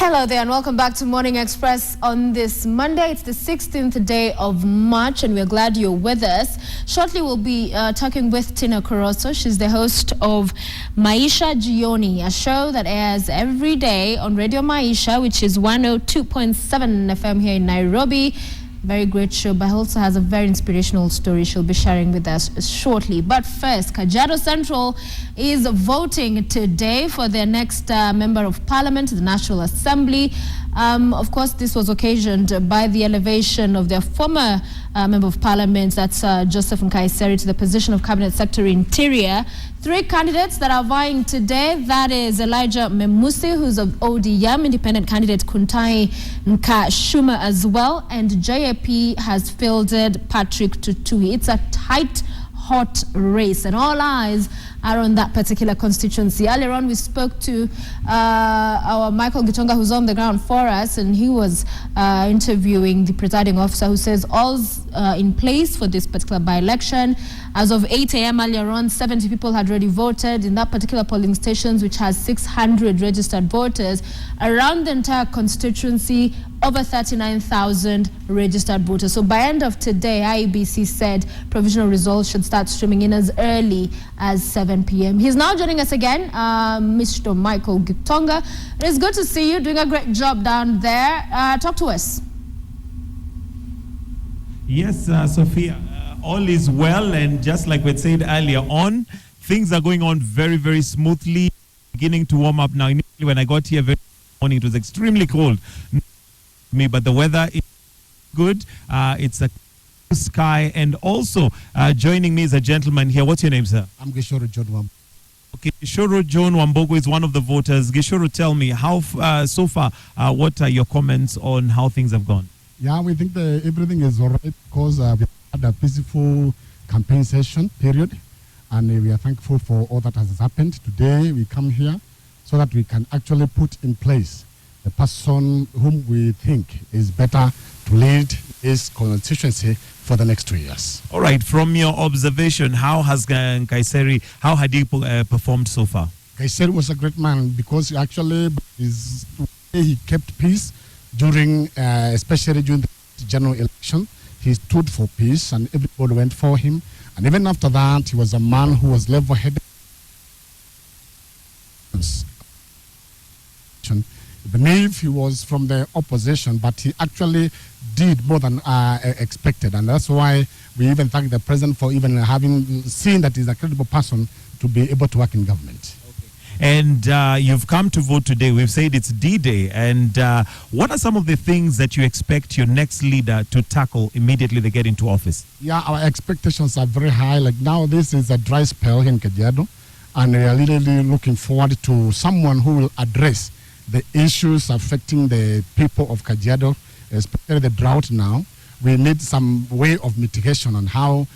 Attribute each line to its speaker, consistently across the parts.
Speaker 1: Hello there and welcome back to Morning Express on this Monday. It's the 16th day of March and we're glad you're with us. Shortly we'll be talking with Tina Koroso. She's the host of Maisha Jioni, a show that airs every day on Radio Maisha, which is 102.7 FM here in Nairobi. Very great show, but also has a very inspirational story she'll be sharing with us shortly. But first, Kajiado Central is voting today for their next member of parliament, the National Assembly. Of course, this was occasioned by the elevation of their former member of parliament, that's Joseph Nkaiseri, to the position of Cabinet Secretary Interior. Three candidates that are vying today, that is Elijah Memusi, who's of ODM, independent candidate Kuntai Nkashuma as well, and JAP has fielded Patrick Tutui. It's a tight, hot race, and all eyes are on that particular constituency. Earlier on, we spoke to our Michael Gitonga, who's on the ground for us, and he was interviewing the presiding officer, who says all's in place for this particular by-election. As of 8 a.m. earlier on, 70 people had already voted in that particular polling stations, which has 600 registered voters. Around the entire constituency, over 39,000 registered voters. So by end of today, IEBC said provisional results should start streaming in as early as 7 p.m. He's now joining us again, Mr. Michael Gitonga. It's good to see you, doing a great job down there. Talk to us. Yes,
Speaker 2: Sophia, all is well, and just like we said earlier on, things are going on very, very smoothly, beginning to warm up now. Initially, when I got here very morning, it was extremely cold. But the weather is good. It's a sky, and also joining me is a gentleman here. What's your name, sir?
Speaker 3: I'm Gishoro John Wambogo.
Speaker 2: Okay, Gishoro John Wambogo is one of the voters. Gishoro, tell me, how so far, what are your comments on how things have gone?
Speaker 3: Yeah, we think that everything is all right because we had a peaceful campaign session period, and we are thankful for all that has happened. Today we come here so that we can actually put in place the person whom we think is better to lead this constituency for the next 2 years. All right,
Speaker 2: from your observation, how has Nkaiseri, how had he performed so far?
Speaker 3: Nkaiseri was a great man because he kept peace during, especially during the general election. He stood for peace and everybody went for him. And even after that, he was a man who was level-headed. I believe he was from the opposition, but he actually did more than expected, and that's why we even thank the president for even having seen that he's a credible person to be able to work in government.
Speaker 2: Okay. And you've come to vote today. We've said it's D-Day, and what are some of the things that you expect your next leader to tackle immediately they get into office?
Speaker 3: Yeah, our expectations are very high. Like now, this is a dry spell in Kajiado, and we are really looking forward to someone who will address the issues affecting the people of Kajiado, especially the drought now. We need some way of mitigation on how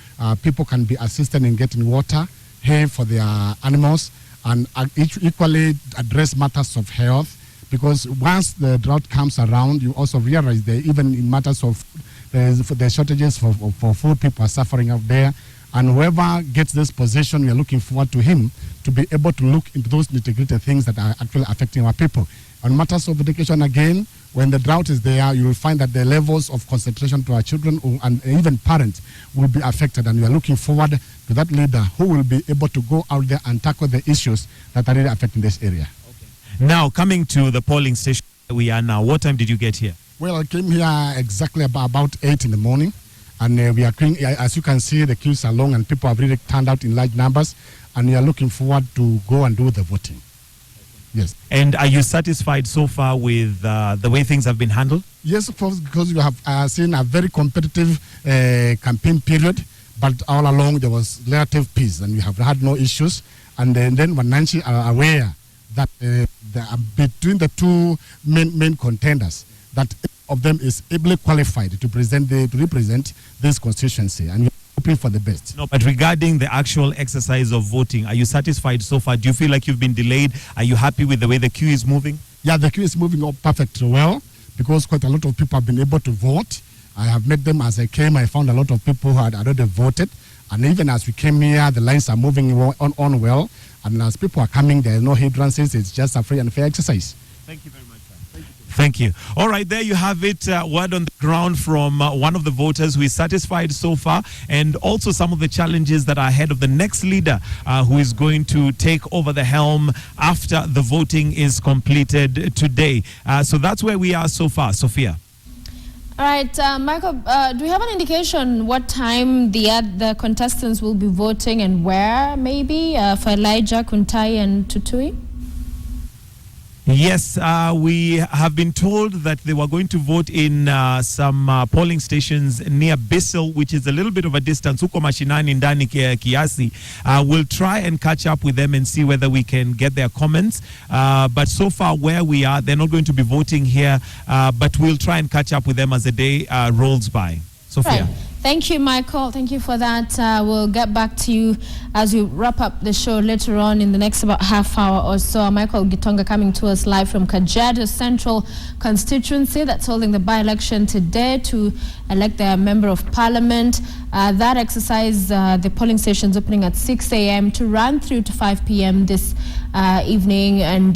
Speaker 3: people can be assisted in getting water, hay for their animals, and equally address matters of health, because once the drought comes around, you also realize that even in matters of the shortages for food, people are suffering out there. And whoever gets this position, we are looking forward to him to be able to look into those nitty-gritty things that are actually affecting our people. On matters of education, again, when the drought is there, you will find that the levels of concentration to our children and even parents will be affected. And we are looking forward to that leader who will be able to go out there and tackle the issues that are really affecting this area.
Speaker 2: Okay. Now, coming to the polling station we are now, what time did you get here?
Speaker 3: Well, I came here exactly about 8 in the morning. And we are, as you can see, the queues are long and people have really turned out in large numbers. And we are looking forward to go and do the voting. Yes.
Speaker 2: And are you satisfied so far with the way things have been handled?
Speaker 3: Yes, of course, because we have seen a very competitive campaign period. But all along, there was relative peace and we have had no issues. And then Wananchi are aware that between the two main contenders, that of them is ably qualified to represent this constituency, and we're hoping for the best.
Speaker 2: No, but regarding the actual exercise of voting, are you satisfied so far? Do you feel like you've been delayed? Are you happy with the way the queue is moving?
Speaker 3: Yeah, the queue is moving up perfectly well because quite a lot of people have been able to vote. I have met them as I came. I found a lot of people who had already voted, and even as we came here, the lines are moving on well. And as people are coming, there are no hindrances. It's just a free and fair exercise.
Speaker 2: Thank you very much, sir. Thank you. All right, there you have it. Word on the ground from one of the voters who is satisfied so far, and also some of the challenges that are ahead of the next leader who is going to take over the helm after the voting is completed today. So that's where we are so far. Sophia.
Speaker 1: All right, Michael, do we have an indication what time the contestants will be voting and where, maybe, for Elijah, Kuntai, and Tutui?
Speaker 2: Yes, we have been told that they were going to vote in some polling stations near Bissell, which is a little bit of a distance. Huko mashinani ndani kiasi. We'll try and catch up with them and see whether we can get their comments. But so far where we are, they're not going to be voting here, but we'll try and catch up with them as the day rolls by. Sophia.
Speaker 1: Right. Thank you, Michael. Thank you for that. We'll get back to you as we wrap up the show later on in the next about half hour or so. Michael Gitonga coming to us live from Kajiado Central constituency that's holding the by-election today to elect their member of parliament. That exercise, the polling stations opening at 6 a.m. to run through to 5 p.m. this evening, and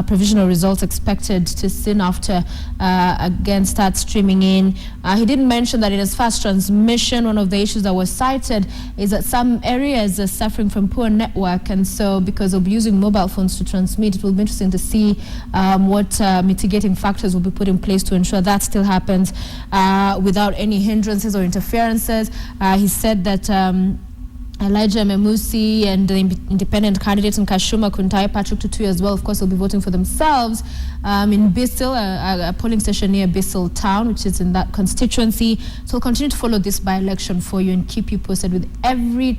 Speaker 1: provisional results expected to soon after again start streaming in. He didn't mention that it is fast transmission. One of the issues that was cited is that some areas are suffering from poor network, and so because of using mobile phones to transmit, it will be interesting to see what mitigating factors will be put in place to ensure that still happens without any hindrances or interferences. He said that Elijah Memusi and the independent candidates in Kashuma, Kuntai, Patrick Tutui as well, of course, will be voting for themselves in Bissell, a polling station near Bissell town, which is in that constituency. So we'll continue to follow this by-election for you and keep you posted with every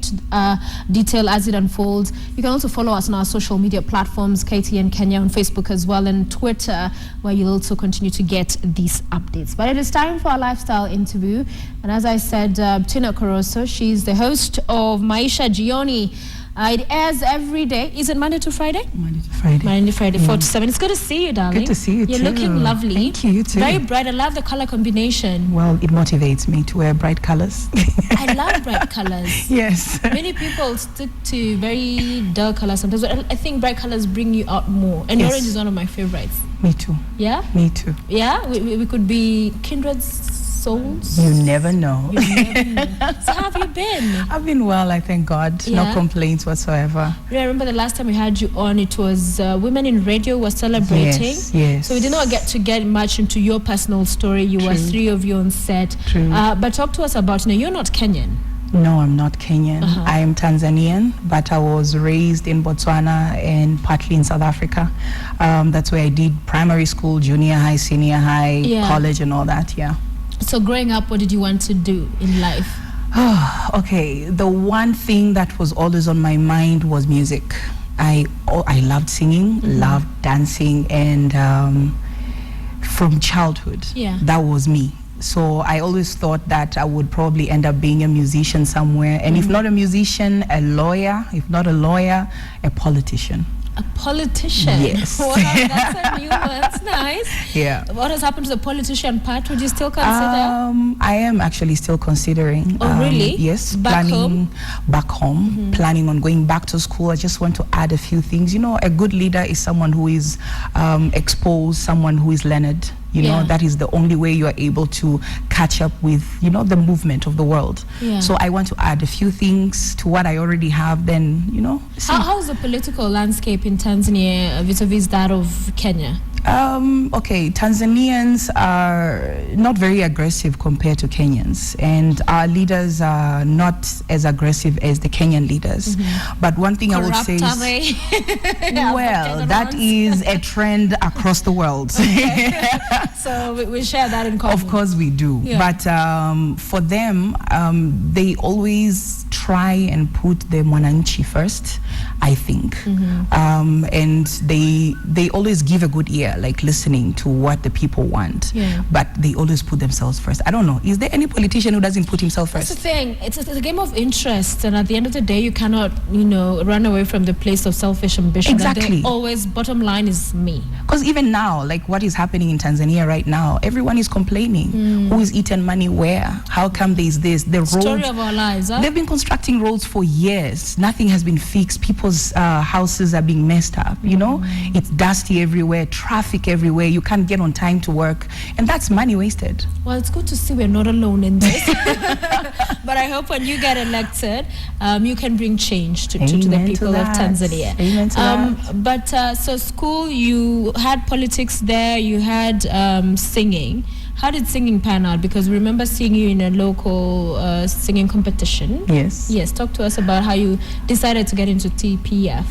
Speaker 1: detail as it unfolds. You can also follow us on our social media platforms, KTN Kenya on Facebook as well, and Twitter, where you'll also continue to get these updates. But it is time for our lifestyle interview. And as I said, Tina Koroso, she's the host of Maisha Jioni. It airs every day. Is it Monday to Friday?
Speaker 4: Monday to Friday.
Speaker 1: Monday to Friday, 4 to 7. It's good to see you, darling.
Speaker 4: Good to see you too.
Speaker 1: You're looking lovely.
Speaker 4: Thank you, you too.
Speaker 1: Very bright. I love the color combination.
Speaker 4: Well, it motivates me to wear bright colors.
Speaker 1: I love bright colors.
Speaker 4: Yes.
Speaker 1: Many people stick to very dull colors sometimes, but I think bright colors bring you out more. And
Speaker 4: Yes.
Speaker 1: orange is one of my favorites.
Speaker 4: Me too.
Speaker 1: Yeah?
Speaker 4: Me too.
Speaker 1: Yeah? We could be kindred souls.
Speaker 4: You never know.
Speaker 1: You never know. So how have you been?
Speaker 4: I've been well, I thank God.
Speaker 1: Yeah?
Speaker 4: No complaints whatsoever.
Speaker 1: I remember the last time we had you on, it was Women in Radio were celebrating.
Speaker 4: Yes, yes.
Speaker 1: So we did not get much into your personal story. You were 3 of you on set.
Speaker 4: True.
Speaker 1: But talk to us about, you're not Kenyan.
Speaker 4: No, I'm not Kenyan.
Speaker 1: Uh-huh.
Speaker 4: I am Tanzanian, but I was raised in Botswana and partly in South Africa. That's where I did primary school, junior high, senior high, college and all that, yeah.
Speaker 1: So growing up, what did you want to do in life?
Speaker 4: Okay, the one thing that was always on my mind was music. I loved singing, loved dancing, and from childhood, that was me. So I always thought that I would probably end up being a musician somewhere, and if not a musician, a lawyer, if not a lawyer, a politician.
Speaker 1: A politician?
Speaker 4: Yes.
Speaker 1: Wow, that's a new one. That's nice.
Speaker 4: Yeah.
Speaker 1: What has happened to the politician part? Would you still consider?
Speaker 4: I am actually still considering.
Speaker 1: Oh, really?
Speaker 4: Yes.
Speaker 1: Back home?
Speaker 4: Back home. Planning on going back to school. I just want to add a few things. A good leader is someone who is exposed, someone who is learned. That is the only way you are able to catch up with, the movement of the world. Yeah. So I want to add a few things to what I already have, then,
Speaker 1: How's the political landscape in Tanzania vis-a-vis that of Kenya?
Speaker 4: Okay, Tanzanians are not very aggressive compared to Kenyans, and our leaders are not as aggressive as the Kenyan leaders. But one thing I would say is, well, that is a trend across the world.
Speaker 1: So we share that in common.
Speaker 4: Of course we do. Yeah. But for them, they always try and put the mwananchi first, I think. And they always give a good ear, like listening to what the people want. Yeah. But they always put themselves first. I don't know. Is there any politician who doesn't put himself first?
Speaker 1: That's the thing. It's a game of interest, and at the end of the day, you cannot, run away from the place of selfish ambition.
Speaker 4: Exactly.
Speaker 1: Always, bottom line is me.
Speaker 4: Because even now, like what is happening in Tanzania right now, everyone is complaining. Who is eating money where? How come there is this? The roads,
Speaker 1: story of our lives. Huh?
Speaker 4: They've been constructed acting roles for years. Nothing has been fixed. People's houses are being messed up, you know? It's dusty everywhere, traffic everywhere. You can't get on time to work. And that's money wasted.
Speaker 1: Well, it's good to see we're not alone in this. But I hope when you get elected, you can bring change to the people of Tanzania.
Speaker 4: Amen to that.
Speaker 1: But so school, you had politics there, you had singing. How did singing pan out? Because we remember seeing you in a local singing competition.
Speaker 4: Yes.
Speaker 1: Yes, talk to us about how you decided to get into TPF.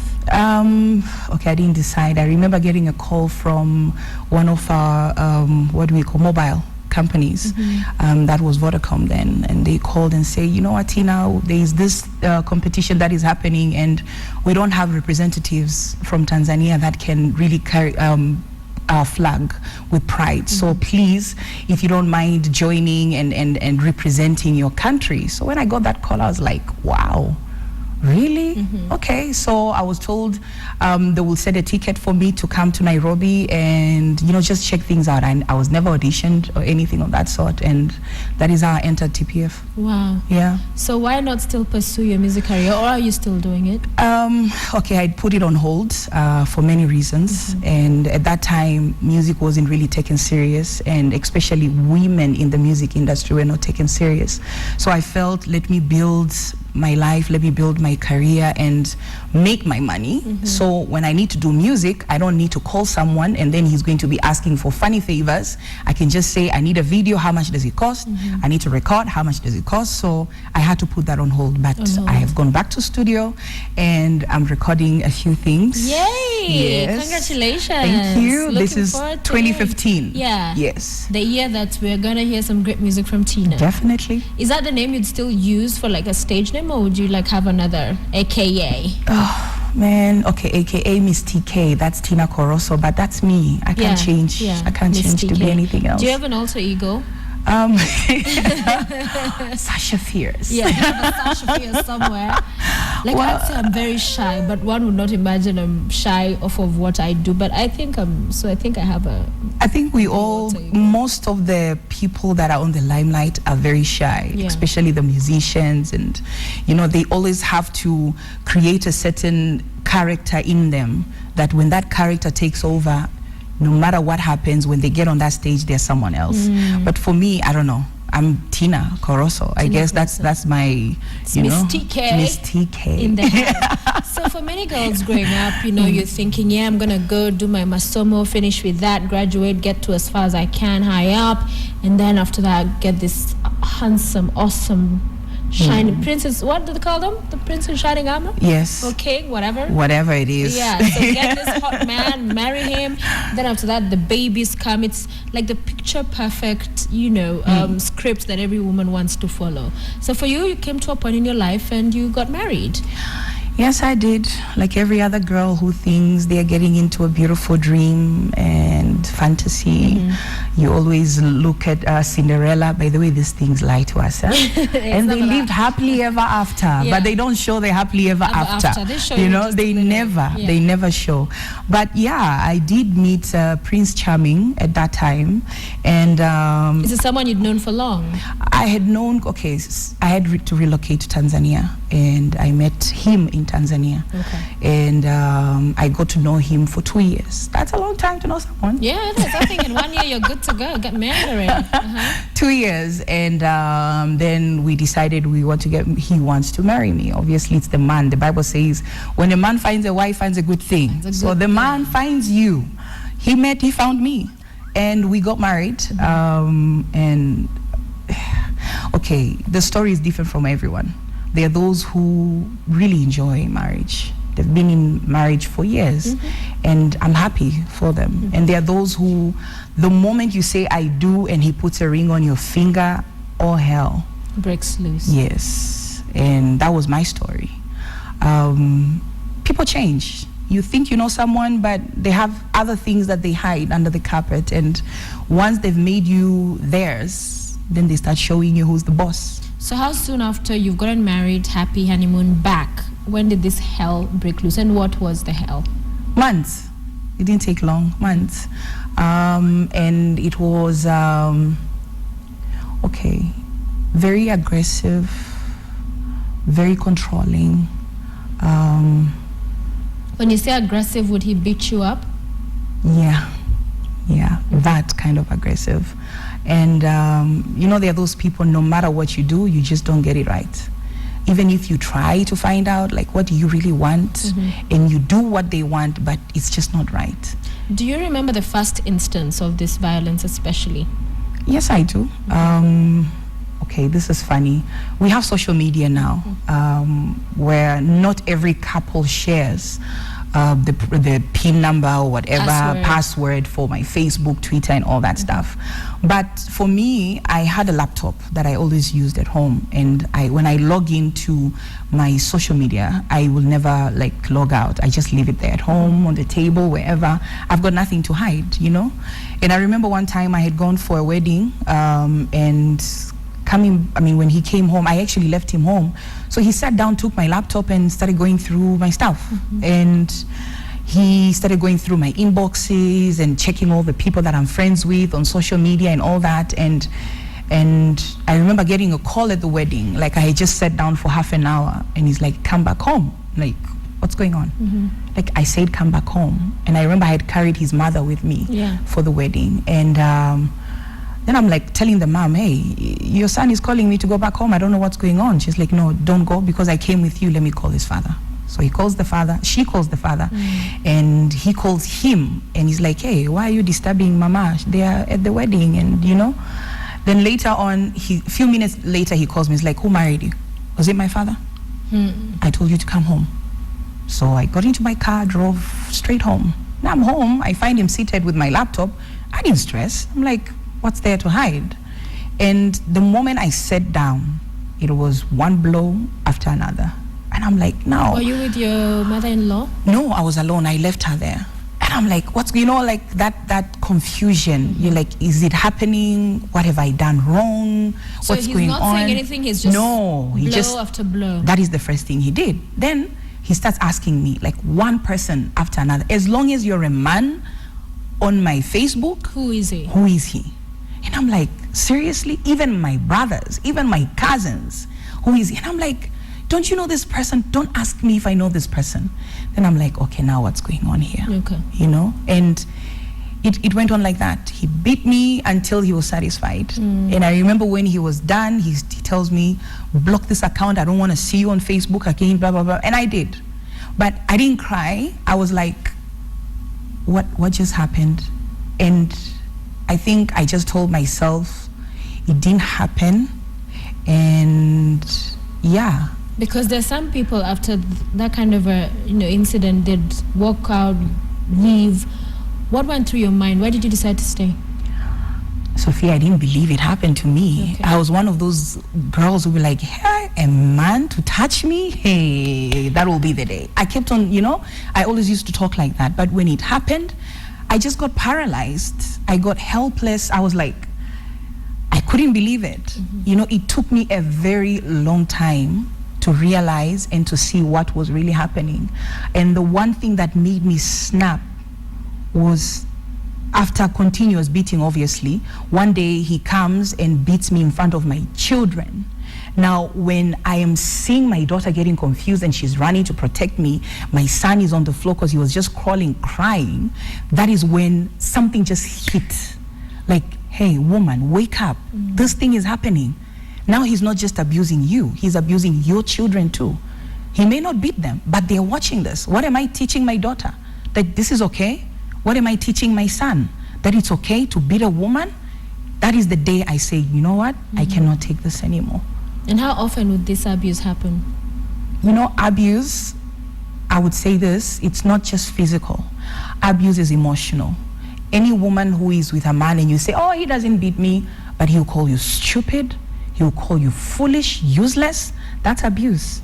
Speaker 4: Okay, I didn't decide. I remember getting a call from one of our, mobile companies. That was Vodacom then. And they called and say, you know what, Tina, there is this competition that is happening and we don't have representatives from Tanzania that can really carry our flag with pride. So please, if you don't mind joining and representing your country. So when I got that call, I was like, wow, really? Okay. So I was told they will set a ticket for me to come to Nairobi and, you know, just check things out. And I was never auditioned or anything of that sort. And that is how I entered TPF.
Speaker 1: Wow.
Speaker 4: Yeah.
Speaker 1: So why not still pursue your music career, or are you still doing it?
Speaker 4: Okay, I put it on hold for many reasons. And at that time, music wasn't really taken serious, and especially women in the music industry were not taken serious. So I felt, let me build my life, let me build my career and make my money. So when I need to do music, I don't need to call someone and then he's going to be asking for funny favors. I can just say, I need a video, how much does it cost? I need to record, how much does it cost? So I had to put that on hold, but I have gone back to studio and I'm recording a few things.
Speaker 1: Yay!
Speaker 4: Yes.
Speaker 1: Congratulations.
Speaker 4: Thank you. This is
Speaker 1: forward to
Speaker 4: 2015.
Speaker 1: Yeah.
Speaker 4: Yes.
Speaker 1: The year that we're gonna hear some great music from Tina.
Speaker 4: Definitely.
Speaker 1: Is that the name you'd still use for like a stage name, or would you like have another AKA?
Speaker 4: Oh man, okay, AKA Miss TK. That's Tina Koroso, but that's me. I can't change. I can't
Speaker 1: Miss
Speaker 4: change to
Speaker 1: TK.
Speaker 4: be anything else.
Speaker 1: Do you have an alter ego?
Speaker 4: Sasha Fierce.
Speaker 1: Yeah, you have a Sasha Fierce somewhere. Like, I'd say I'm very shy, but one would not imagine I'm shy off of what I do. But I think I have a...
Speaker 4: I think we all, most of the people that are on the limelight are very shy, especially the musicians. And, you know, they always have to create a certain character in them that when that character takes over, no matter what happens, when they get on that stage, they're someone else. But for me, I don't know. I'm Tina Koroso. I guess that's my, you know,
Speaker 1: Miss TK.
Speaker 4: Miss TK.
Speaker 1: In the So for many girls growing up, you know, you're thinking, yeah, I'm gonna go do my masomo, finish with that, graduate, get to as far as I can, high up, and then after that, get this handsome, awesome, shining princess. What do they call them? The prince in shining armor?
Speaker 4: Yes.
Speaker 1: Or king, whatever.
Speaker 4: Whatever it is.
Speaker 1: Yeah. So get this hot man, marry him. Then after that, the babies come. It's like the picture perfect, you know, script that every woman wants to follow. So for you, you came to a point in your life and you got married.
Speaker 4: Yes, I did. Like every other girl who thinks they're getting into a beautiful dream and fantasy. You always look at Cinderella. By the way, these things lie to us. Huh? And they lived happily ever after. But they don't show the happily ever after.
Speaker 1: They show
Speaker 4: you know, they never show. But yeah, I did meet Prince Charming at that time. And
Speaker 1: is it someone you'd known for long?
Speaker 4: I had known, I had to relocate to Tanzania. And I met him in Tanzania. And I got to know him for 2 years. That's a long time to know someone.
Speaker 1: Yeah, it is. I think in 1 year you're good to go. Get married already.
Speaker 4: 2 years. And then we decided he wants to marry me. Obviously, it's the man. The Bible says, when a man finds a wife, finds a good thing. So the man finds you. He found me. And we got married. And okay, the story is different from everyone. There are those who really enjoy marriage. They've been in marriage for years, and I'm happy for them. And there are those who, the moment you say I do and he puts a ring on your finger, all hell
Speaker 1: breaks loose.
Speaker 4: Yes, and that was my story. People change. You think you know someone, but they have other things that they hide under the carpet. And once they've made you theirs, then they start showing you who's the boss.
Speaker 1: So how soon after you've gotten married, happy honeymoon, back, when did this hell break loose, and what was the hell?
Speaker 4: Months. It didn't take long. Months. And it was very aggressive, very controlling.
Speaker 1: When you say aggressive, would he beat you up?
Speaker 4: Yeah, that kind of aggressive. And there are those people, no matter what you do, you just don't get it right. Even if you try to find out, like, what do you really want, and you do what they want, but it's just not right.
Speaker 1: Do you remember the first instance of this violence especially?
Speaker 4: Yes, I do. Okay, this is funny. We have social media now, where not every couple shares the PIN number or whatever, password for my Facebook, Twitter, and all that stuff. But for me, I had a laptop that I always used at home, and when I log into my social media, I will never log out. I just leave it there at home, on the table, wherever. I've got nothing to hide, And I remember one time I had gone for a wedding, and when he came home, I actually left him home. So he sat down, took my laptop, and started going through my stuff. And he started going through my inboxes and checking all the people that I'm friends with on social media and all that. And I remember getting a call at the wedding. I had just sat down for half an hour, and he's like, "Come back home." What's going on? I said, "Come back home." And I remember I had carried his mother with me for the wedding. And then I'm telling the mom, "Hey, your son is calling me to go back home. I don't know what's going on." She's like, "No, don't go, because I came with you. Let me call his father." So he calls the father, she calls the father, and he calls him, and he's like, "Hey, why are you disturbing mama? They are at the wedding." And then later on, a few minutes later, he calls me. He's like, "Who married you? Was it my father? I told you to come home." So I got into my car, drove straight home. Now I'm home. I find him seated with my laptop. I didn't stress. I'm like, what's there to hide? And the moment I sat down, it was one blow after another. And I'm like, no.
Speaker 1: Were you with your mother-in-law?
Speaker 4: No, I was alone. I left her there. And I'm like, what's, that confusion. You're like, is it happening? What have I done wrong?
Speaker 1: So
Speaker 4: what's going on?
Speaker 1: He's not saying anything, he's just
Speaker 4: blow
Speaker 1: after blow.
Speaker 4: That is the first thing he did. Then he starts asking me, one person after another, as long as you're a man on my Facebook,
Speaker 1: who is he?
Speaker 4: Who is he? And I'm like, seriously? Even my brothers, even my cousins, who is he? And I'm like, don't you know this person? Don't ask me if I know this person. Then I'm like, okay, now what's going on here?
Speaker 1: Okay.
Speaker 4: And it went on like that. He beat me until he was satisfied. And I remember when he was done, he tells me, block this account. I don't want to see you on Facebook again, blah, blah, blah. And I did. But I didn't cry. I was like, what just happened? And I think I just told myself it didn't happen. And yeah.
Speaker 1: Because there's some people after that kind of a incident, they'd walk out, leave. What went through your mind? Why did you decide to stay?
Speaker 4: Sophia, I didn't believe it happened to me.
Speaker 1: Okay.
Speaker 4: I was one of those girls who were like, hey, a man to touch me? Hey, that will be the day. I kept on, I always used to talk like that. But when it happened, I just got paralyzed. I got helpless. I was like, I couldn't believe it. It took me a very long time to realize and to see what was really happening. And the one thing that made me snap was, after continuous beating, obviously, one day he comes and beats me in front of my children. Now, when I am seeing my daughter getting confused and she's running to protect me, my son is on the floor because he was just crawling, crying, that is when something just hit. Like, hey, woman, wake up. This thing is happening. Now he's not just abusing you, he's abusing your children too. He may not beat them, but they're watching this. What am I teaching my daughter? That this is okay? What am I teaching my son? That it's okay to beat a woman? That is the day I say, you know what? I cannot take this anymore.
Speaker 1: And how often would this abuse happen?
Speaker 4: Abuse, I would say this, it's not just physical. Abuse is emotional. Any woman who is with a man and you say, oh, he doesn't beat me, but he'll call you stupid, he'll call you foolish, useless, that's abuse.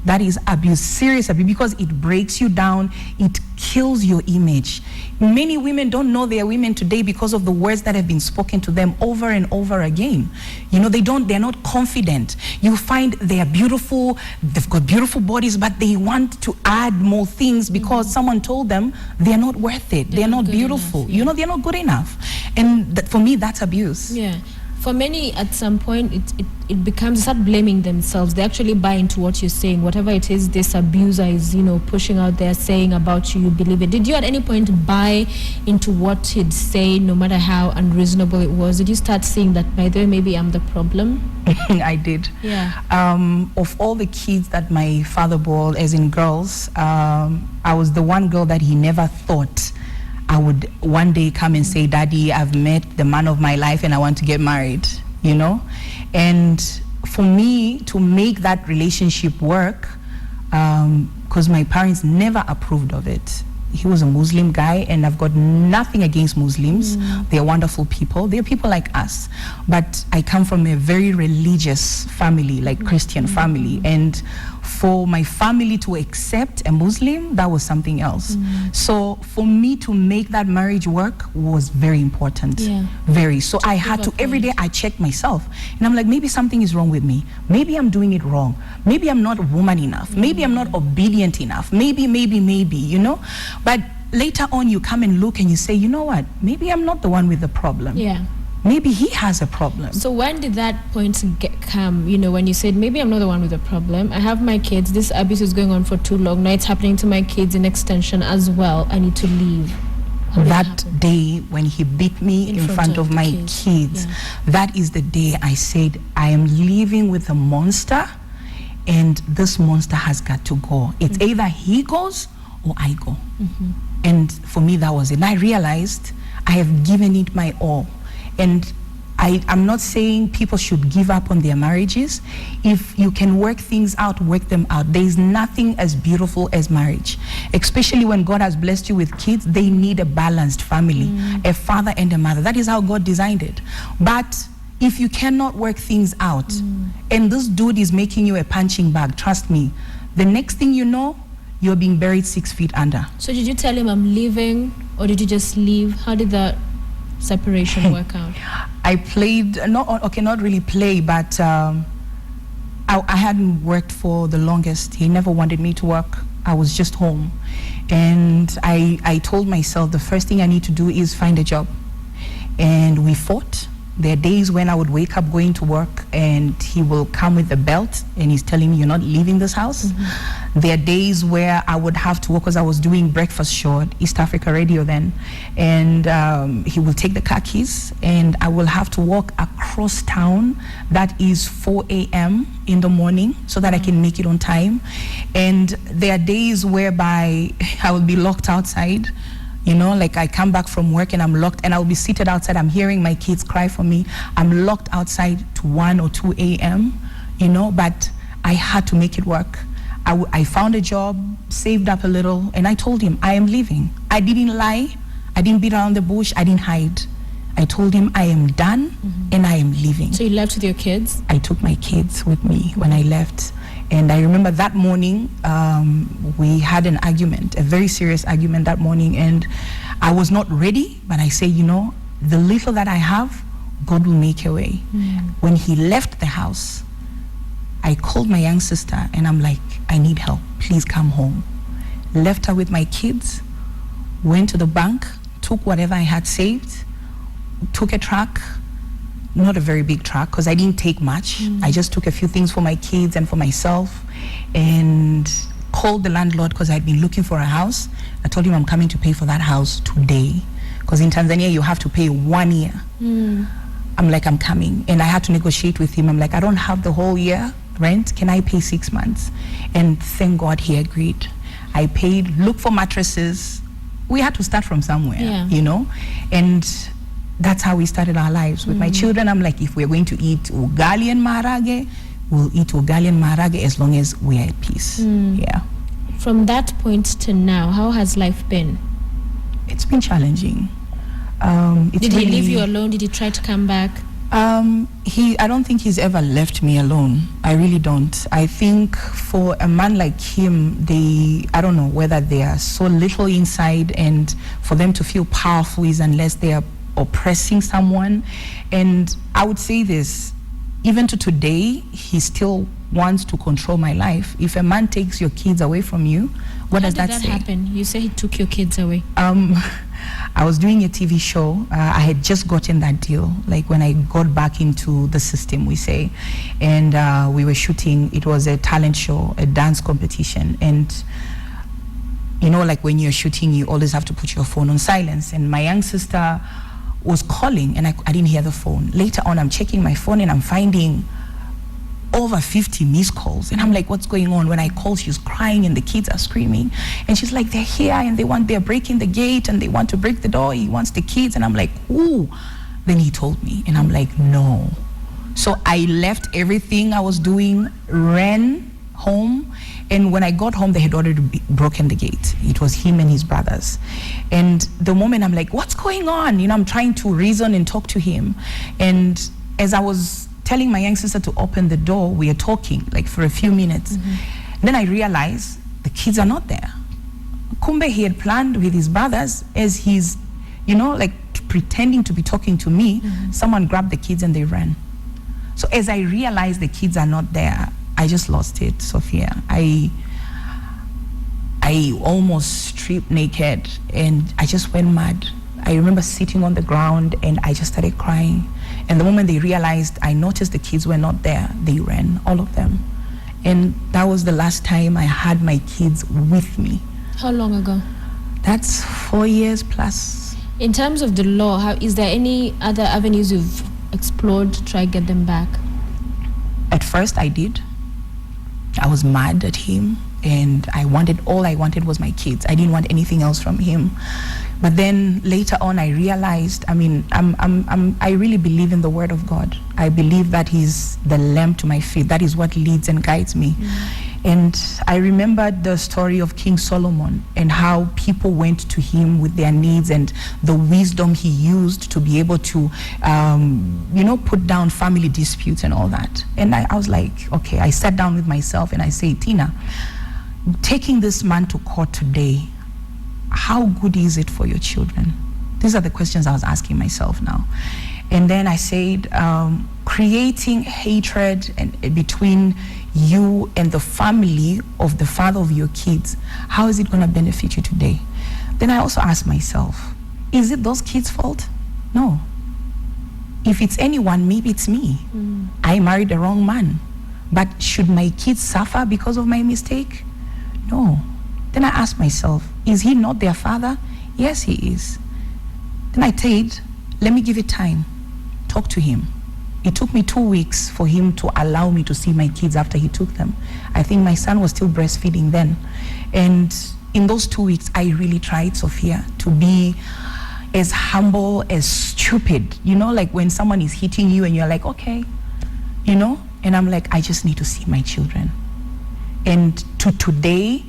Speaker 4: That is abuse, serious abuse, because it breaks you down, it kills your image. Many women don't know they are women today because of the words that have been spoken to them over and over again. They're not confident. You find they are beautiful, they've got beautiful bodies, but they want to add more things because someone told them they're not worth it, they're not beautiful,
Speaker 1: enough,
Speaker 4: they're not good enough. And for me, that's abuse.
Speaker 1: Yeah. For many, at some point, it becomes, start blaming themselves. They actually buy into what you're saying. Whatever it is this abuser is, pushing out there, saying about you, you believe it. Did you at any point buy into what he'd say, no matter how unreasonable it was? Did you start seeing that, by the way, maybe I'm the problem?
Speaker 4: I did.
Speaker 1: Yeah.
Speaker 4: Of all the kids that my father bore, as in girls, I was the one girl that he never thought I would one day come and say, Daddy, I've met the man of my life and I want to get married, And for me to make that relationship work, because my parents never approved of it. He was a Muslim guy, and I've got nothing against Muslims. They're wonderful people. They're people like us. But I come from a very religious family, like Christian family. And for my family to accept a Muslim, that was something else. So for me to make that marriage work was very important.
Speaker 1: Yeah.
Speaker 4: Very. So I had to, every day I check myself. And I'm like, maybe something is wrong with me. Maybe I'm doing it wrong. Maybe I'm not a woman enough. Maybe I'm not obedient enough. Maybe, But later on you come and look and you say, you know what? Maybe I'm not the one with the problem.
Speaker 1: Yeah.
Speaker 4: Maybe he has a problem.
Speaker 1: So when did that point come, when you said, maybe I'm not the one with the problem, I have my kids, this abuse is going on for too long, now it's happening to my kids in extension as well, I need to leave?
Speaker 4: That day when he beat me in front of my kids, that is the day I said, I am living with a monster, and this monster has got to go. It's either he goes or I go. And for me, that was it. And I realized I have given it my all. And I'm not saying people should give up on their marriages. If you can work things out, work them out. There is nothing as beautiful as marriage. Especially when God has blessed you with kids, they need a balanced family, a father and a mother. That is how God designed it. But if you cannot work things out, and this dude is making you a punching bag, trust me, the next thing you know, you're being buried 6 feet under. So
Speaker 1: did you tell him I'm leaving, or did you just leave? How did that separation work out?
Speaker 4: I played, not really play, but I hadn't worked for the longest. He never wanted me to work. I was just home. And I told myself the first thing I need to do is find a job. And we fought. There are days when I would wake up going to work and he will come with a belt and he's telling me, you're not leaving this house. There are days where I would have to work because I was doing breakfast show at East Africa Radio then. And he will take the car keys and I will have to walk across town. That is 4 a.m. in the morning so that I can make it on time. And there are days whereby I will be locked outside. Like I come back from work and I'm locked and I'll be seated outside. I'm hearing my kids cry for me. I'm locked outside to 1 or 2 a.m., but I had to make it work. I found a job, saved up a little, and I told him, I am leaving. I didn't lie. I didn't beat around the bush. I didn't hide. I told him I am done and I am leaving.
Speaker 1: So you left with your kids?
Speaker 4: I took my kids with me when I left. And I remember that morning, we had an argument, a very serious argument that morning, and I was not ready, but I said, the little that I have, God will make a way. When he left the house, I called my young sister, and I'm like, I need help, please come home. Left her with my kids, went to the bank, took whatever I had saved, took a truck, not a very big truck because I didn't take much. I just took a few things for my kids and for myself and called the landlord because I'd been looking for a house. I told him I'm coming to pay for that house today because in Tanzania you have to pay 1 year. I'm like, I'm coming. And I had to negotiate with him. I'm like, I don't have the whole year rent. Can I pay 6 months? And thank God he agreed. I paid, look for mattresses. We had to start from somewhere, and that's how we started our lives. With my children, I'm like, if we're going to eat ugali and maharage, we'll eat ugali and maharage as long as we're at peace. Yeah.
Speaker 1: From that point to now, how has life been?
Speaker 4: It's been challenging.
Speaker 1: Did he leave you alone? Did he try to come back?
Speaker 4: I don't think he's ever left me alone. I really don't. I think for a man like him, I don't know whether they are so little inside, and for them to feel powerful is unless they are oppressing someone. And I would say this, even to today, he still wants to control my life. If a man takes your kids away from you, what does that say?
Speaker 1: How did that happen? You say he took your kids away.
Speaker 4: I was doing a TV show. I had just gotten that deal, like when I got back into the system, we say. And we were shooting, it was a talent show, a dance competition. And you know, like when you're shooting, you always have to put your phone on silence. And my young sister was calling and I didn't hear the phone. Later on, I'm checking my phone and I'm finding over 50 missed calls. And I'm like, what's going on? When I call, she's crying and the kids are screaming. And she's like, they're here and they're breaking the gate and they want to break the door. He wants the kids. And I'm like, ooh. Then he told me and I'm like, no. So I left everything I was doing, ran home. And when I got home, they had already broken the gate. It was him and his brothers. And the moment I'm like, what's going on? You know, I'm trying to reason and talk to him. And as I was telling my young sister to open the door, we are talking like for a few minutes. Then I realized the kids are not there. Kumbe, he had planned with his brothers as he's, you know, like pretending to be talking to me. Someone grabbed the kids and they ran. So as I realized the kids are not there, I just lost it, Sophia. I almost stripped naked and I just went mad. I remember sitting on the ground and I just started crying. And the moment they realized, I noticed the kids were not there, they ran, all of them. And that was the last time I had my kids with me.
Speaker 1: How long ago?
Speaker 4: That's 4 years plus.
Speaker 1: In terms of the law, is there any other avenues you've explored to try to get them back?
Speaker 4: At first I did. I was mad at him and all I wanted was my kids. I didn't want anything else from him. But then later on I realized, I mean, I really believe in the word of God. I believe that he's the lamp to my feet. That is what leads and guides me. And I remembered the story of King Solomon and how people went to him with their needs and the wisdom he used to be able to, you know, put down family disputes and all that. And I was like, okay, I sat down with myself and I say, Tina, taking this man to court today, how good is it for your children? These are the questions I was asking myself now. And then I said, creating hatred between you and the family of the father of your kids, how is it going to benefit you today? Then I also asked myself, is it those kids' fault? No. If it's anyone, maybe it's me. I married the wrong man. But should my kids suffer because of my mistake? No. Then I asked myself, is he not their father? Yes, he is. Then I said, let me give it time. Talk to him. It took me 2 weeks for him to allow me to see my kids after he took them. I think my son was still breastfeeding then. And in those 2 weeks, I really tried, Sophia, to be as humble, as stupid. You know, like when someone is hitting you and you're like, okay, you know? And I'm like, I just need to see my children. And to today,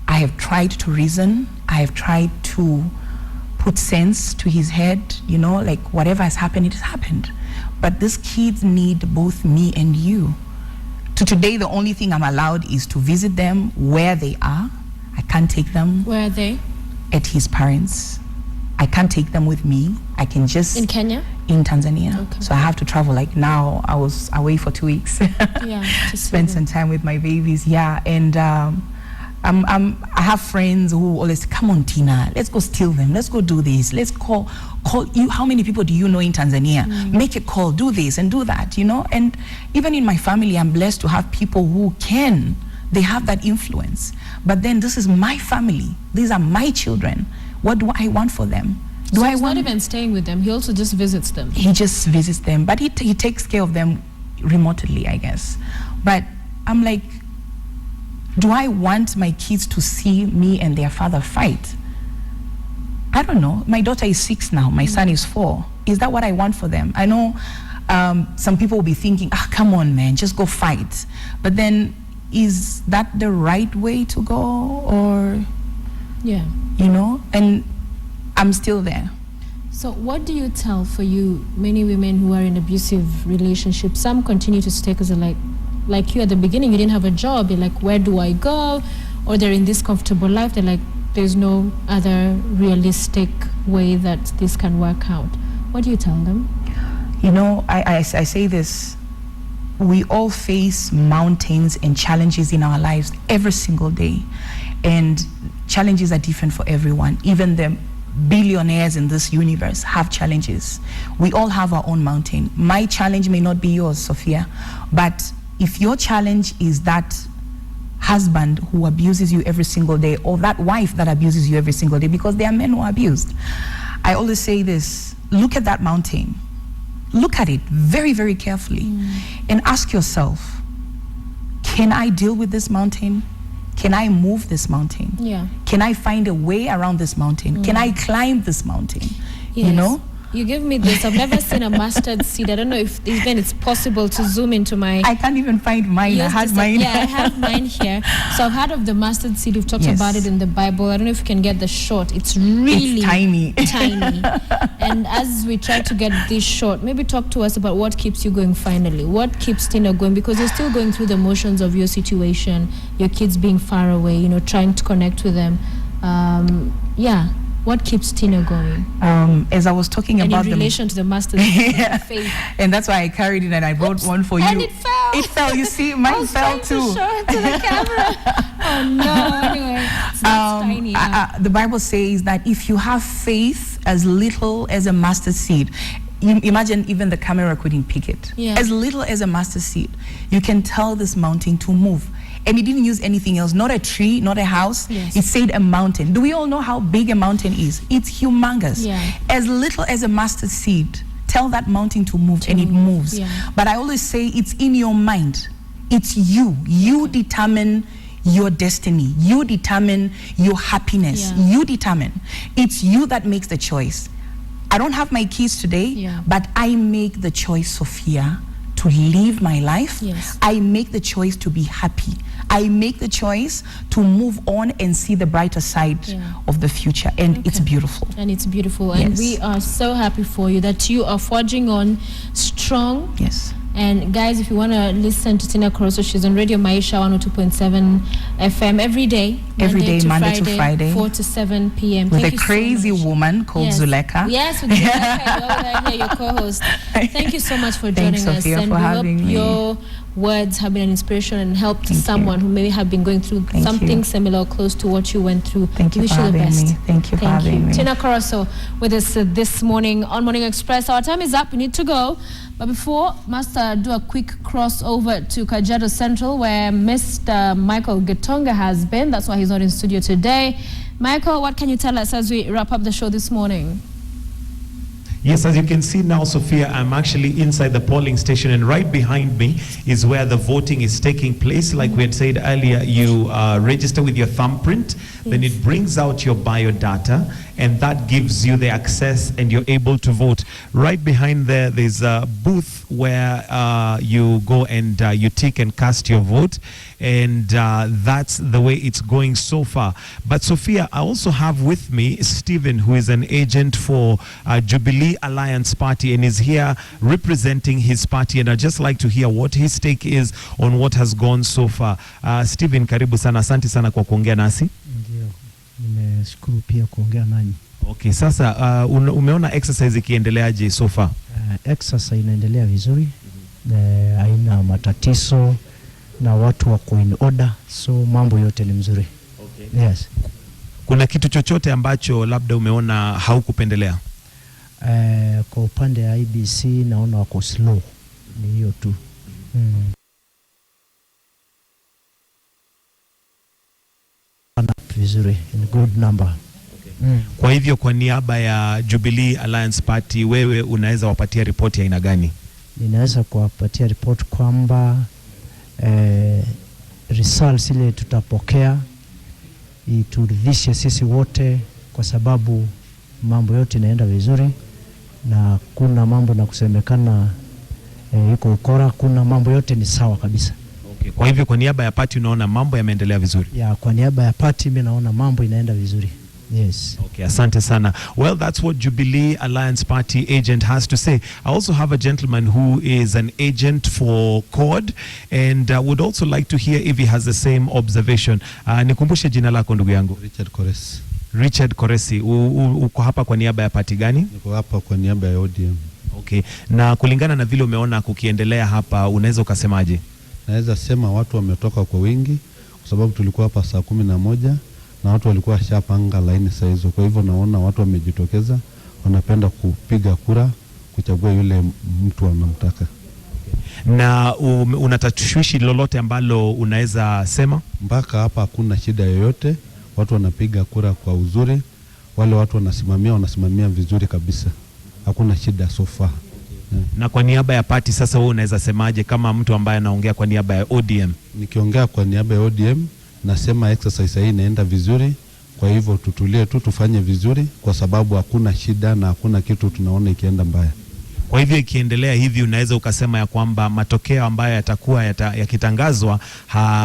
Speaker 4: I have tried to reason. I have tried to put sense to his head, you know, like whatever has happened, it has happened. But these kids need both me and you. To today, the only thing I'm allowed is to visit them where they are. I can't take them.
Speaker 1: Where are they?
Speaker 4: At his parents. I can't take them with me. I can just...
Speaker 1: In Kenya?
Speaker 4: In Tanzania.
Speaker 1: Okay.
Speaker 4: So I have to travel. Like now, I was away for 2 weeks.
Speaker 1: Yeah, to
Speaker 4: spend some time with my babies. Yeah, and I have friends who always say, come on, Tina, let's go steal them. Let's go do this. Let's call you. How many people do you know in Tanzania? Make a call, do this and do that, you know? And even in my family, I'm blessed to have people who can. They have that influence. But then this is my family. These are my children. What do I want for them?
Speaker 1: So he's not even staying with them. He also just visits them.
Speaker 4: He just visits them. But he takes care of them remotely, I guess. But I'm like, do I want my kids to see me and their father fight? I don't know. My daughter is 6 now. My son is 4. Is that what I want for them? I know some people will be thinking, come on, man, just go fight. But then, is that the right way to go? Or,
Speaker 1: yeah,
Speaker 4: you know? And I'm still there.
Speaker 1: So what do you tell for you, many women who are in abusive relationships? Some continue to stay because they're like you at the beginning, you didn't have a job. You're like, where do I go? Or they're in this comfortable life. They're like, there's no other realistic way that this can work out. What do you tell them?
Speaker 4: You know, I say this. We all face mountains and challenges in our lives every single day. And challenges are different for everyone. Even the billionaires in this universe have challenges. We all have our own mountain. My challenge may not be yours, Sophia, but if your challenge is that husband who abuses you every single day, or that wife that abuses you every single day, because there are men who are abused, I always say this: look at that mountain, look at it very, very carefully, and ask yourself, can I deal with this mountain? Can I move this mountain?
Speaker 1: Yeah.
Speaker 4: Can I find a way around this mountain? Can I climb this mountain?
Speaker 1: Yes.
Speaker 4: You know?
Speaker 1: You give me this. I've never seen a mustard seed. I don't know if even it's possible to zoom into my...
Speaker 4: I can't even find mine. I had mine.
Speaker 1: Yeah, I have mine here. So I've heard of the mustard seed. We've talked about it in the Bible. I don't know if you can get the shot. It's really
Speaker 4: tiny.
Speaker 1: Tiny. And as we try to get this shot, maybe talk to us about what keeps you going finally. What keeps Tina going? Because you're still going through the motions of your situation, your kids being far away, you know, trying to connect with them. What keeps Tina going?
Speaker 4: As I was talking
Speaker 1: and
Speaker 4: about
Speaker 1: in relation to the mustard faith.
Speaker 4: And that's why I carried it and I brought one for you.
Speaker 1: And it fell.
Speaker 4: It fell. You see, mine fell too.
Speaker 1: To show it to the camera. Oh no. Anyway, it's tiny.
Speaker 4: The Bible says that if you have faith as little as a mustard seed, you imagine even the camera couldn't pick it.
Speaker 1: Yeah.
Speaker 4: As little as a mustard seed, you can tell this mountain to move. And it didn't use anything else, not a tree, not a house.
Speaker 1: Yes.
Speaker 4: It said a mountain. Do we all know how big a mountain is? It's humongous.
Speaker 1: Yeah.
Speaker 4: As little as a mustard seed, tell that mountain to move, and it moves.
Speaker 1: Yeah.
Speaker 4: But I always say it's in your mind. It's you. You determine your destiny. You determine your happiness.
Speaker 1: Yeah.
Speaker 4: You determine. It's you that makes the choice. I don't have my keys today, but I make the choice, Sophia, to live my life.
Speaker 1: Yes.
Speaker 4: I make the choice to be happy. I make the choice to move on and see the brighter side of the future. And it's beautiful.
Speaker 1: And it's beautiful. And we are so happy for you that you are forging on strong.
Speaker 4: Yes.
Speaker 1: And guys, if you want to listen to Tina Koroso, she's on Radio Maisha 102.7 FM every day.
Speaker 4: Monday to Friday.
Speaker 1: 4 to 7 p.m.
Speaker 4: With a crazy woman called Zuleka.
Speaker 1: Yes, with Zuleka, your co-host. Thank you so much for joining us.
Speaker 4: Sophia,
Speaker 1: and
Speaker 4: for
Speaker 1: we hope
Speaker 4: having me.
Speaker 1: Your words have been an inspiration and helped someone who maybe have been going through something similar or close to what you went through.
Speaker 4: Thank you for having me. Thank you for having me.
Speaker 1: Tina Koroso with us this morning on Morning Express. Our time is up. We need to go. But before, Master, do a quick crossover to Kajiado Central, where Mr. Michael Getonga has been. That's why he's not in studio today. Michael, what can you tell us as we wrap up the show this morning?
Speaker 2: Yes, as you can see now, Sophia, I'm actually inside the polling station, and right behind me is where the voting is taking place. Like we had said earlier, you register with your thumbprint, then it brings out your biodata, and that gives you the access and you're able to vote. Right behind there's a booth where you go and you tick and cast your vote, and that's the way it's going so far. But Sophia, I also have with me Stephen, who is an agent for Jubilee Alliance Party and is here representing his party, and I'd just like to hear what his take is on what has gone so far. Stephen, karibu sana, asante sana kwa kuongea nasi.
Speaker 5: Ndio, nimeshukuru pia kuongea nanyi.
Speaker 2: Okay, sasa umeona exercise ikiendeleaje so far?
Speaker 5: Exercise inaendelea vizuri, haina matatizo na watu wako in order, so mambo yote ni mzuri. Okay. Yes.
Speaker 2: Kuna kitu chochote ambacho labda umeona haukupendelea?
Speaker 5: Kwa upande ya IBC naona wako slow, ni hiyo tu. Vizuri, in good number. Okay.
Speaker 2: Kwa hivyo kwa niaba ya Jubilee Alliance Party, wewe unaweza wapatia ripoti ya aina gani?
Speaker 5: Ninaweza kuwapatia report kwamba results ile tutapokea ituridhishe sisi wote, kwa sababu mambo yote inaenda vizuri na kuna mambo na kusemekana iko ukora, kuna mambo yote ni sawa kabisa.
Speaker 2: Okay. Kwa hivyo kwa niaba ya party unaona mambo yameendelea vizuri?
Speaker 5: Ya, kwa niaba ya party mimi naona mambo inaenda vizuri. Yes.
Speaker 2: Okay, asante sana. Well, that's what Jubilee Alliance Party agent has to say. I also have a gentleman who is an agent for CORD and would also like to hear if he has the same observation. Nikumbushe jina lako ndugu yangu.
Speaker 6: Richard Koresi.
Speaker 2: Richard Koresi. Uko hapa kwa niaba ya party gani?
Speaker 6: Niko hapa kwa niaba ya ODM.
Speaker 2: Okay. Na kulingana na vile umeona kukiendelea hapa, unaweza ukasemaje?
Speaker 6: Naweza sema watu wametoka kwa wingi, kwa sababu tulikuwa hapa saa 11 na watu walikuwa shapanga laini saa hizo. Kwa hivyo naona watu wamejitokeza, wanapenda kupiga kura kuchagua yule mtu anamtaka.
Speaker 2: Na unatashwishi lolote ambalo unaweza sema?
Speaker 6: Mpaka hapa hakuna shida yoyote, watu wanapiga kura kwa uzuri, wale watu wanasimamia vizuri kabisa, hakuna shida so far.
Speaker 2: Na kwa niaba ya party sasa, wewe unaweza semaje kama mtu ambaye anaongea kwa niaba ya ODM?
Speaker 6: Nikiongea kwa niaba ya ODM nasema exercise hii inaenda vizuri, kwa hivyo tutulie tu tufanye vizuri, kwa sababu hakuna shida na hakuna kitu tunaona ikienda mbaya.
Speaker 2: Kwa hivyo ikiendelea hivi unaweza ukasema ya kwamba matokeo ambayo yatakuwa yakitangazwa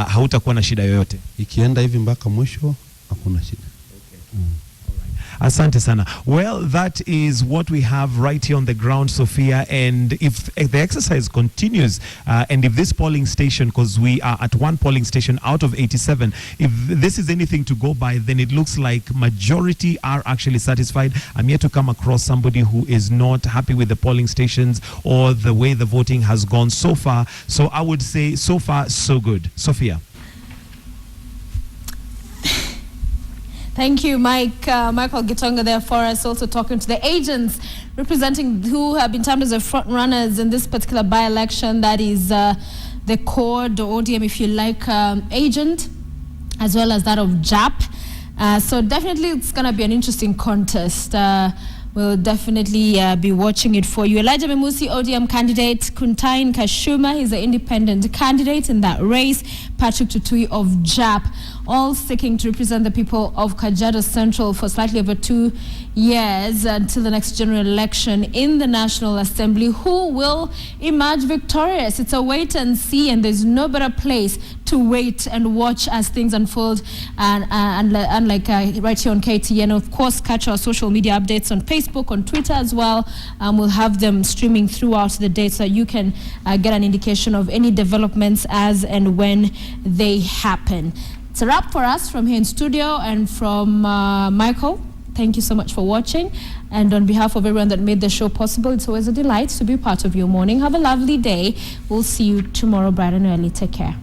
Speaker 2: hautakuwa na shida yoyote? Ikienda hivi mpaka mwisho hakuna shida. Asante sana. Well, that is what we have right here on the ground, Sophia. And if the exercise continues, and if this polling station, because we are at one polling station out of 87, if this is anything to go by, then it looks like majority are actually satisfied. I'm yet to come across somebody who is not happy with the polling stations or the way the voting has gone so far. So I would say so far, so good. Sophia.
Speaker 1: Thank you, Mike. Michael Gitonga there for us, also talking to the agents representing who have been termed as the front runners in this particular by-election. That is the CORD or ODM, if you like, agent, as well as that of JAP. So definitely it's going to be an interesting contest. We'll definitely be watching it for you. Elijah Memusi, ODM candidate. Kuntain Kashuma, he's an independent candidate in that race. Patrick Tutui of JAP, all seeking to represent the people of Kajiado Central for slightly over 2 years until the next general election in the National Assembly. Who will emerge victorious? It's a wait and see, and there's no better place to wait and watch as things unfold. And unlike right here on KTN, of course, catch our social media updates on Facebook, on Twitter as well. We'll have them streaming throughout the day so you can get an indication of any developments as and when they happen. It's a wrap for us from here in studio and from Michael. Thank you so much for watching. And on behalf of everyone that made the show possible, it's always a delight to be part of your morning. Have a lovely day. We'll see you tomorrow bright and early. Take care.